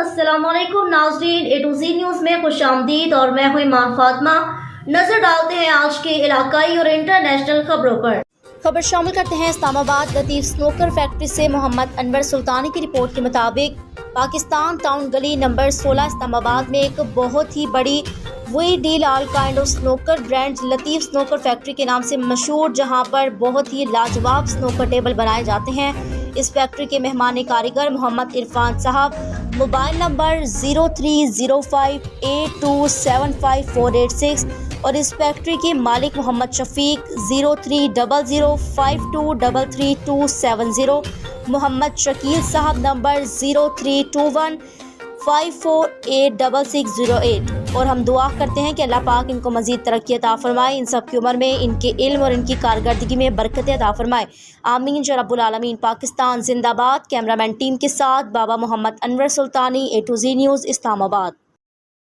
अस्सलाम वालेकुम नाज़रीन, ए टू ज़ी न्यूज़ में खुशामदीद और मैं हूं ईमान फातिमा। नजर डालते हैं आज के इलाकाई और इंटरनेशनल खबरों पर। खबर शामिल करते हैं इस्लामाबाद लतीफ़ स्नूकर फैक्ट्री से मोहम्मद अनवर सुल्तानी की रिपोर्ट के मुताबिक पाकिस्तान टाउन गली नंबर 16 इस्लामाबाद में एक बहुत ही बड़ी we deal all kind of snooker brand Latif snooker factory के नाम से मशहूर, जहां पर बहुत ही लाजवाब स्नूकर टेबल बनाए जाते हैं। इस फैक्ट्री के मेहमान कारीगर मोहम्मद इरफान साहब, मोबाइल नंबर 0305827548 और इस फैक्ट्री के मालिक मोहम्मद शफीक 030052333270, मोहम्मद शकील साहब नंबर 0321548668। और हम दुआ करते हैं कि अल्लाह पाक इनको मज़ीद तरक्की अता फरमाए, इन सब की उम्र में इनके इल्म और इनकी कारकर्दगी में बरकत अता फरमाए, आमीन या रब्बुल आलमीन। पाकिस्तान जिंदाबाद। कैमरामैन टीम के साथ बाबा मोहम्मद अनवर सुल्तानी, ए टू ज़ी न्यूज़, इस्लामाबाद।